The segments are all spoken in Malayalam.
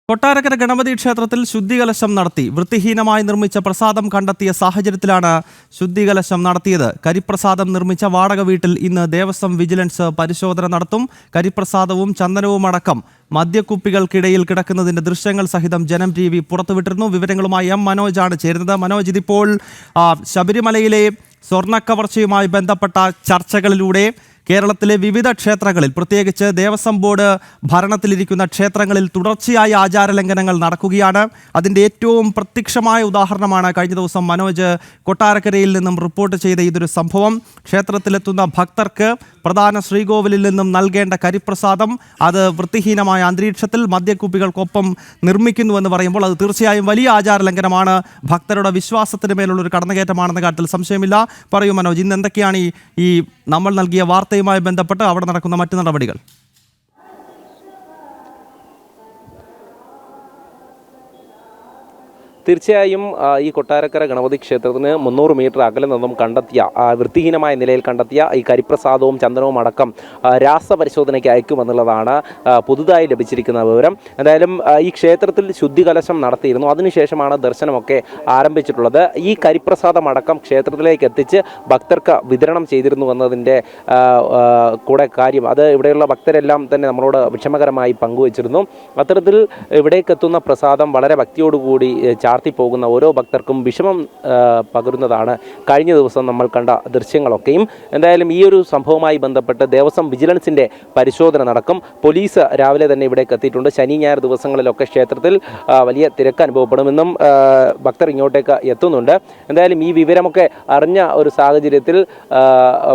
കൊട്ടാരക്കര ഗണപതി ക്ഷേത്രത്തിൽ ശുദ്ധികലശം നടത്തി. വൃത്തിഹീനമായി നിർമ്മിച്ച പ്രസാദം കണ്ടെത്തിയ സാഹചര്യത്തിലാണ് ശുദ്ധികലശം നടത്തിയത്. കരിപ്രസാദം നിർമ്മിച്ച വാടക വീട്ടിൽ ഇന്ന് ദേവസ്വം വിജിലൻസ് പരിശോധന നടത്തും. കരിപ്രസാദവും ചന്ദനവും അടക്കം മദ്യക്കുപ്പികൾക്കിടയിൽ കിടക്കുന്നതിന്റെ ദൃശ്യങ്ങൾ സഹിതം ജനം TV പുറത്തുവിട്ടിരുന്നു. വിവരങ്ങളുമായി M. മനോജാണ് ചേരുന്നത്. മനോജ്, ഇതിപ്പോൾ ശബരിമലയിലെ സ്വർണ്ണക്കവർച്ചയുമായി ബന്ധപ്പെട്ട ചർച്ചകളിലൂടെ കേരളത്തിലെ വിവിധ ക്ഷേത്രങ്ങളിൽ, പ്രത്യേകിച്ച് ദേവസ്വം ബോർഡ് ഭരണത്തിലിരിക്കുന്ന ക്ഷേത്രങ്ങളിൽ തുടർച്ചയായ ആചാരലംഘനങ്ങൾ നടക്കുകയാണ്. അതിൻ്റെ ഏറ്റവും പ്രത്യക്ഷമായ ഉദാഹരണമാണ് കഴിഞ്ഞ ദിവസം മനോജ് കൊട്ടാരക്കരയിൽ നിന്നും റിപ്പോർട്ട് ചെയ്ത ഇതൊരു സംഭവം. ക്ഷേത്രത്തിലെത്തുന്ന ഭക്തർക്ക് പ്രധാന ശ്രീകോവിലിൽ നിന്നും നൽകേണ്ട കരിപ്രസാദം അത് വൃത്തിഹീനമായ അന്തരീക്ഷത്തിൽ മദ്യക്കുപ്പികൾക്കൊപ്പം നിർമ്മിക്കുന്നുവെന്ന് പറയുമ്പോൾ അത് തീർച്ചയായും വലിയ ആചാരലംഘനമാണ്. ഭക്തരുടെ വിശ്വാസത്തിന് മേലുള്ളൊരു കടന്നുകയറ്റമാണെന്ന കാര്യത്തിൽ സംശയമില്ല. പറയൂ മനോജ്, ഇന്ന് എന്തൊക്കെയാണ് ഈ നമ്മൾ നൽകിയ വാർത്തയുമായി ബന്ധപ്പെട്ട് അവിടെ നടക്കുന്ന മറ്റു നടപടികൾ? തീർച്ചയായും ഈ കൊട്ടാരക്കര ഗണപതി ക്ഷേത്രത്തിന് 300 മീറ്റർ അകലെ നിന്നും കണ്ടെത്തിയ വൃത്തിഹീനമായ നിലയിൽ കണ്ടെത്തിയ ഈ കരിപ്രസാദവും ചന്ദനവും അടക്കം രാസപരിശോധനയ്ക്ക് അയക്കുമെന്നുള്ളതാണ് പുതുതായി ലഭിച്ചിരിക്കുന്ന വിവരം. എന്തായാലും ഈ ക്ഷേത്രത്തിൽ ശുദ്ധികലശം നടത്തിയിരുന്നു. അതിനുശേഷമാണ് ദർശനമൊക്കെ ആരംഭിച്ചിട്ടുള്ളത്. ഈ കരിപ്രസാദം അടക്കം ക്ഷേത്രത്തിലേക്ക് എത്തിച്ച് ഭക്തർക്ക് വിതരണം ചെയ്തിരുന്നു എന്നതിൻ്റെ കൂടെ കാര്യം അത് ഇവിടെയുള്ള ഭക്തരെല്ലാം തന്നെ നമ്മളോട് വിഷമകരമായി പങ്കുവച്ചിരുന്നു. അത്തരത്തിൽ ഇവിടേക്ക് എത്തുന്ന പ്രസാദം വളരെ ഭക്തിയോടുകൂടി പോകുന്ന ഓരോ ഭക്തർക്കും വിഷമം പകരുന്നതാണ് കഴിഞ്ഞ ദിവസം നമ്മൾ കണ്ട ദൃശ്യങ്ങളൊക്കെയും. എന്തായാലും ഈ ഒരു സംഭവവുമായി ബന്ധപ്പെട്ട് ദേവസ്വം വിജിലൻസിൻ്റെ പരിശോധന നടക്കും. പോലീസ് രാവിലെ തന്നെ ഇവിടേക്ക് എത്തിയിട്ടുണ്ട്. ശനി ഞായർ ദിവസങ്ങളിലൊക്കെ ക്ഷേത്രത്തിൽ വലിയ തിരക്ക് അനുഭവപ്പെടുമെന്നും ഭക്തർ ഇങ്ങോട്ടേക്ക് എത്തുന്നുണ്ട്. എന്തായാലും ഈ വിവരമൊക്കെ അറിഞ്ഞ ഒരു സാഹചര്യത്തിൽ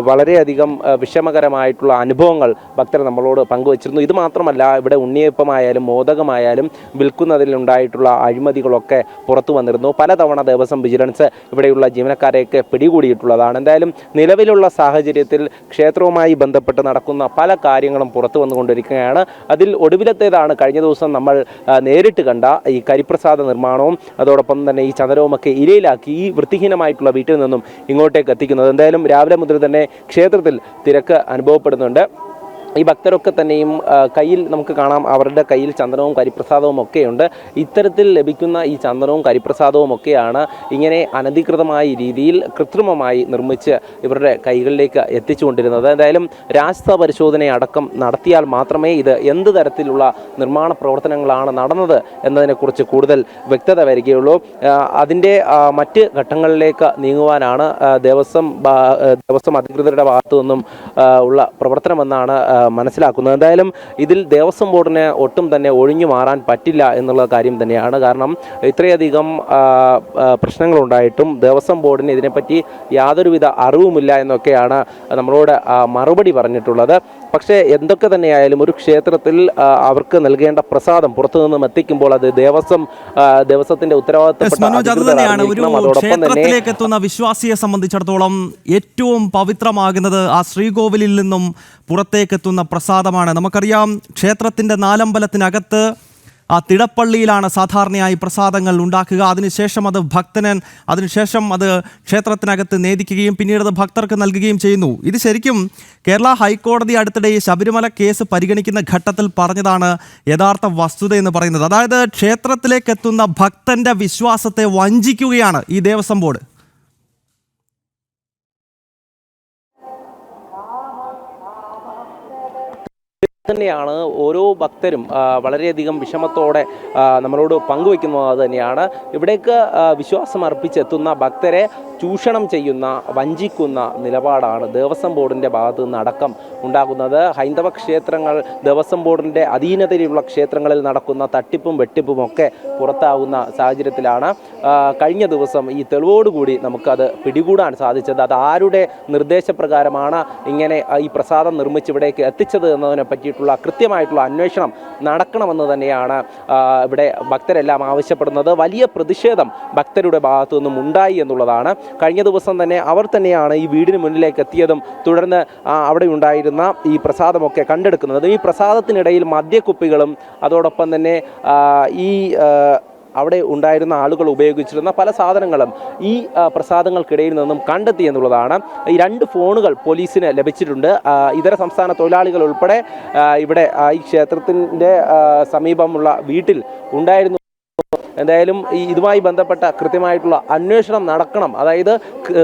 വളരെയധികം വിഷമകരമായിട്ടുള്ള അനുഭവങ്ങൾ ഭക്തർ നമ്മളോട് പങ്കുവച്ചിരുന്നു. ഇത് മാത്രമല്ല, ഇവിടെ ഉണ്ണിയപ്പമായാലും മോദകമായാലും വിൽക്കുന്നതിലുണ്ടായിട്ടുള്ള അഴിമതികളൊക്കെ പുറത്തു വന്നിരുന്നു. പലതവണ ദേവസ്വം വിജിലൻസ് ഇവിടെയുള്ള ജീവനക്കാരെയൊക്കെ പിടികൂടിയിട്ടുള്ളതാണ്. എന്തായാലും നിലവിലുള്ള സാഹചര്യത്തിൽ ക്ഷേത്രവുമായി ബന്ധപ്പെട്ട് നടക്കുന്ന പല കാര്യങ്ങളും പുറത്തു വന്നുകൊണ്ടിരിക്കുകയാണ്. അതിൽ ഒടുവിലത്തേതാണ് കഴിഞ്ഞ ദിവസം നമ്മൾ നേരിട്ട് കണ്ട ഈ കരിപ്രസാദ നിർമ്മാണവും അതോടൊപ്പം തന്നെ ഈ ചന്ദനവുമൊക്കെ ഇരയിലാക്കി ഈ വൃത്തിഹീനമായിട്ടുള്ള വീട്ടിൽ നിന്നും ഇങ്ങോട്ടേക്ക് എത്തിക്കുന്നത്. എന്തായാലും രാവിലെ മുതൽ തന്നെ ക്ഷേത്രത്തിൽ തിരക്ക് അനുഭവപ്പെടുന്നുണ്ട്. ഈ ഭക്തരൊക്കെ തന്നെയും കയ്യിൽ നമുക്ക് കാണാം, അവരുടെ കയ്യിൽ ചന്ദനവും കരിപ്രസാദവും ഒക്കെയുണ്ട്. ഇത്തരത്തിൽ ലഭിക്കുന്ന ഈ ചന്ദനവും കരിപ്രസാദവും ഒക്കെയാണ് ഇങ്ങനെ അനധികൃതമായ രീതിയിൽ കൃത്രിമമായി നിർമ്മിച്ച് ഇവരുടെ കൈകളിലേക്ക് എത്തിച്ചുകൊണ്ടിരുന്നത്. എന്തായാലും രാസപരിശോധനയടക്കം നടത്തിയാൽ മാത്രമേ ഇത് എന്ത് തരത്തിലുള്ള നിർമ്മാണ പ്രവർത്തനങ്ങളാണ് നടന്നത് എന്നതിനെക്കുറിച്ച് കൂടുതൽ വ്യക്തത വരികയുള്ളൂ. അതിൻ്റെ മറ്റ് ഘട്ടങ്ങളിലേക്ക് നീങ്ങുവാനാണ് ദേവസ്വം അധികൃതരുടെ ഭാഗത്തു നിന്നും ഉള്ള പ്രവർത്തനമെന്നാണ് മനസ്സിലാക്കുന്നത്. എന്തായാലും ഇതിൽ ദേവസ്വം ബോർഡിന് ഒട്ടും തന്നെ ഒഴിഞ്ഞു മാറാൻ പറ്റില്ല എന്നുള്ള കാര്യം തന്നെയാണ്. കാരണം ഇത്രയധികം പ്രശ്നങ്ങളുണ്ടായിട്ടും ദേവസ്വം ബോർഡിന് ഇതിനെപ്പറ്റി യാതൊരുവിധ അറിവുമില്ല എന്നൊക്കെയാണ് നമ്മളോട് മറുപടി പറഞ്ഞിട്ടുള്ളത്. പക്ഷേ എന്തൊക്കെ തന്നെയായാലും ഒരു ക്ഷേത്രത്തിൽ അവർക്ക് നൽകേണ്ട പ്രസാദം പുറത്തു നിന്നും എത്തിക്കുമ്പോൾ അത് ദേവസ്വത്തിന്റെ ക്ഷേത്രത്തിലേക്ക് എത്തുന്ന വിശ്വാസിയെ സംബന്ധിച്ചിടത്തോളം ഏറ്റവും പവിത്രമാകുന്നത് ആ ശ്രീകോവിലിൽ നിന്നും പുറത്തേക്കെത്തുന്ന പ്രസാദമാണ്. നമുക്കറിയാം, ക്ഷേത്രത്തിൻ്റെ നാലമ്പലത്തിനകത്ത് ആ തിടപ്പള്ളിയിലാണ് സാധാരണയായി പ്രസാദങ്ങൾ ഉണ്ടാക്കുക. അതിനുശേഷം അത് ക്ഷേത്രത്തിനകത്ത് നേദിക്കുകയും പിന്നീട് അത് ഭക്തർക്ക് നൽകുകയും ചെയ്യുന്നു. ഇത് ശരിക്കും കേരള ഹൈക്കോടതി അടുത്തിടെ ഈ ശബരിമല കേസ് പരിഗണിക്കുന്ന ഘട്ടത്തിൽ പറഞ്ഞതാണ് യഥാർത്ഥ വസ്തുത എന്ന് പറയുന്നത്. അതായത് ക്ഷേത്രത്തിലേക്ക് എത്തുന്ന ഭക്തന്റെ വിശ്വാസത്തെ വഞ്ചിക്കുകയാണ് ഈ ദേവസ്വം ബോർഡ്. തന്നെയാണ് ഓരോ ഭക്തരും വളരെയധികം വിഷമത്തോടെ നമ്മളോട് പങ്കുവയ്ക്കുന്നത്. അത് തന്നെയാണ് ഇവിടേക്ക് വിശ്വാസം അർപ്പിച്ചെത്തുന്ന ഭക്തരെ ചൂഷണം ചെയ്യുന്ന, വഞ്ചിക്കുന്ന നിലപാടാണ് ദേവസ്വം ബോർഡിൻ്റെ ഭാഗത്തു നിന്ന് അടക്കം ഉണ്ടാകുന്നത്. ഹൈന്ദവ ക്ഷേത്രങ്ങൾ, ദേവസ്വം ബോർഡിൻ്റെ അധീനതയിലുള്ള ക്ഷേത്രങ്ങളിൽ നടക്കുന്ന തട്ടിപ്പും വെട്ടിപ്പും ഒക്കെ പുറത്താകുന്ന സാഹചര്യത്തിലാണ് കഴിഞ്ഞ ദിവസം ഈ തെളിവോടുകൂടി നമുക്കത് പിടികൂടാൻ സാധിച്ചത്. അത് ആരുടെ നിർദ്ദേശപ്രകാരമാണ് ഇങ്ങനെ ഈ പ്രസാദം നിർമ്മിച്ച് ഇവിടേക്ക് എത്തിച്ചത് എന്നതിനെ പറ്റിയിട്ടുള്ള കൃത്യമായിട്ടുള്ള അന്വേഷണം നടക്കണമെന്ന് തന്നെയാണ് ഇവിടെ ഭക്തരെല്ലാം ആവശ്യപ്പെടുന്നത്. വലിയ പ്രതിഷേധം ഭക്തരുടെ ഭാഗത്തു നിന്നും ഉണ്ടായി എന്നുള്ളതാണ്. കഴിഞ്ഞ ദിവസം തന്നെ അവർ തന്നെയാണ് ഈ വീടിന് മുന്നിലേക്ക് എത്തിയതും തുടർന്ന് അവിടെ ഉണ്ടായിരുന്ന ഈ പ്രസാദമൊക്കെ കണ്ടെടുക്കുന്നത്. ഈ പ്രസാദത്തിനിടയിൽ മദ്യക്കുപ്പികളും അതോടൊപ്പം തന്നെ ഈ അവിടെ ഉണ്ടായിരുന്ന ആളുകൾ ഉപയോഗിച്ചിരുന്ന പല സാധനങ്ങളും ഈ പ്രസാദങ്ങൾക്കിടയിൽ നിന്നും കണ്ടെത്തി എന്നുള്ളതാണ്. ഈ 2 ഫോണുകൾ പോലീസിന് ലഭിച്ചിട്ടുണ്ട്. ഇതര സംസ്ഥാന തൊഴിലാളികൾ ഉൾപ്പെടെ ഇവിടെ ഈ ക്ഷേത്രത്തിൻ്റെ സമീപമുള്ള വീട്ടിൽ ഉണ്ടായിരുന്നു. എന്തായാലും ഇതുമായി ബന്ധപ്പെട്ട കൃത്യമായിട്ടുള്ള അന്വേഷണം നടക്കണം. അതായത്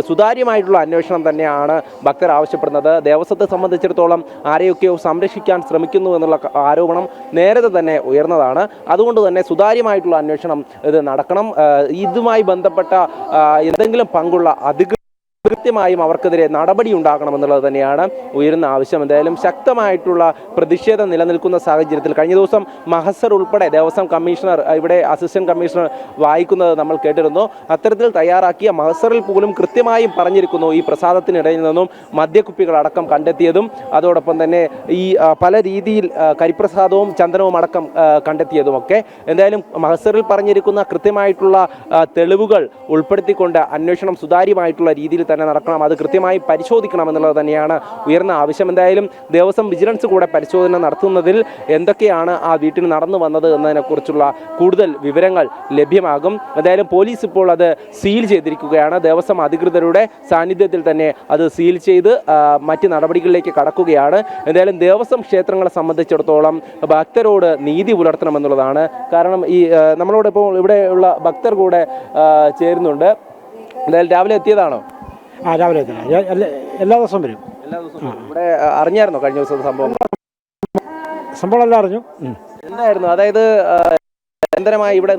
സുതാര്യമായിട്ടുള്ള അന്വേഷണം തന്നെയാണ് ഭക്തർ ആവശ്യപ്പെടുന്നത്. ദേവസ്വത്തെ സംബന്ധിച്ചിടത്തോളം ആരെയൊക്കെയോ സംരക്ഷിക്കാൻ ശ്രമിക്കുന്നു എന്നുള്ള ആരോപണം നേരത്തെ തന്നെ ഉയർന്നതാണ്. അതുകൊണ്ട് തന്നെ സുതാര്യമായിട്ടുള്ള അന്വേഷണം ഇത് നടക്കണം. ഇതുമായി ബന്ധപ്പെട്ട എന്തെങ്കിലും പങ്കുള്ള കൃത്യമായും അവർക്കെതിരെ നടപടി ഉണ്ടാകണമെന്നുള്ളത് തന്നെയാണ് ഉയരുന്ന ആവശ്യം. എന്തായാലും ശക്തമായിട്ടുള്ള പ്രതിഷേധം നിലനിൽക്കുന്ന സാഹചര്യത്തിൽ കഴിഞ്ഞ ദിവസം മഹസർ ഉൾപ്പെടെ ദേവസ്വം കമ്മീഷണർ ഇവിടെ അസിസ്റ്റന്റ് കമ്മീഷണർ വായിക്കുന്നത് നമ്മൾ കേട്ടിരുന്നു. അത്തരത്തിൽ തയ്യാറാക്കിയ മഹസറിൽ പോലും കൃത്യമായും പറഞ്ഞിരിക്കുന്നു ഈ പ്രസാദത്തിനിടയിൽ നിന്നും മദ്യക്കുപ്പികളടക്കം കണ്ടെത്തിയതും അതോടൊപ്പം തന്നെ ഈ പല രീതിയിൽ കരിപ്രസാദവും ചന്ദനവും അടക്കം കണ്ടെത്തിയതുമൊക്കെ. എന്തായാലും മഹസറിൽ പറഞ്ഞിരിക്കുന്ന കൃത്യമായിട്ടുള്ള തെളിവുകൾ ഉൾപ്പെടുത്തിക്കൊണ്ട് അന്വേഷണം സുതാര്യമായിട്ടുള്ള രീതിയിൽ തന്നെ നടക്കണം. അത് കൃത്യമായി പരിശോധിക്കണം എന്നുള്ളത് തന്നെയാണ് ഉയർന്ന ആവശ്യം. എന്തായാലും ദേവസ്വം വിജിലൻസ് കൂടെ പരിശോധന നടത്തുന്നതിൽ എന്തൊക്കെയാണ് ആ വീട്ടിൽ നടന്നു വന്നത് എന്നതിനെക്കുറിച്ചുള്ള കൂടുതൽ വിവരങ്ങൾ ലഭ്യമാകും. എന്തായാലും പോലീസ് ഇപ്പോൾ അത് സീൽ ചെയ്തിരിക്കുകയാണ്. ദേവസ്വം അധികൃതരുടെ സാന്നിധ്യത്തിൽ തന്നെ അത് സീൽ ചെയ്ത് മറ്റ് നടപടികളിലേക്ക് കടക്കുകയാണ്. എന്തായാലും ദേവസ്വം ക്ഷേത്രങ്ങളെ സംബന്ധിച്ചിടത്തോളം ഭക്തരോട് നീതി പുലർത്തണമെന്നുള്ളതാണ്. കാരണം ഈ നമ്മളോടിപ്പോൾ ഇവിടെയുള്ള ഭക്തർ കൂടെ ചേരുന്നുണ്ട്. എന്തായാലും രാവിലെ എത്തിയതാണോ? രാവിലെ എല്ലാ ദിവസവും വരും. എല്ലാ ദിവസവും ഇവിടെ അറിഞ്ഞായിരുന്നോ കഴിഞ്ഞ ദിവസത്തെ സംഭവം എല്ലാം അറിഞ്ഞു. എന്തായിരുന്നു അതായത് നിരന്തരമായി ഇവിടെ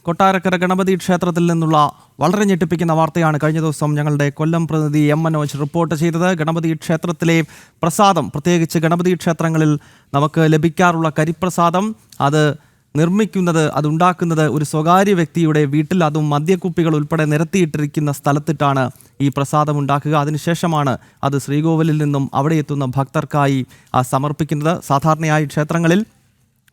കൊട്ടാരക്കര ഗണപതി ക്ഷേത്രത്തിൽ നിന്നുള്ള വളരെ ഞെട്ടിപ്പിക്കുന്ന വാർത്തയാണ് കഴിഞ്ഞ ദിവസം ഞങ്ങളുടെ കൊല്ലം പ്രതിനിധി എം മനോജ് റിപ്പോർട്ട് ചെയ്തത്. ഗണപതി ക്ഷേത്രത്തിലെ പ്രസാദം, പ്രത്യേകിച്ച് ഗണപതി ക്ഷേത്രങ്ങളിൽ നമുക്ക് ലഭിക്കാറുള്ള കരിപ്രസാദം, അതുണ്ടാക്കുന്നത് ഒരു സ്വകാര്യ വ്യക്തിയുടെ വീട്ടിൽ, അതും മദ്യക്കുപ്പികൾ ഉൾപ്പെടെ നിരത്തിയിട്ടിരിക്കുന്ന സ്ഥലത്തിട്ടാണ് ഈ പ്രസാദം ഉണ്ടാക്കുക. അതിനുശേഷമാണ് അത് ശ്രീകോവിലിൽ നിന്നും അവിടെ എത്തുന്ന ഭക്തർക്കായി സമർപ്പിക്കുന്നത്. സാധാരണയായി ക്ഷേത്രങ്ങളിൽ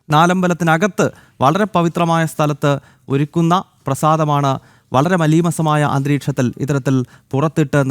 നാലമ്പലത്തിനകത്ത് വളരെ പവിത്രമായ സ്ഥലത്ത് ഒരുക്കുന്ന പ്രസാദമാണ് വളരെ മലീമസമായ അന്തരീക്ഷത്തിൽ ഇത്തരത്തിൽ പുറത്തിട്ട്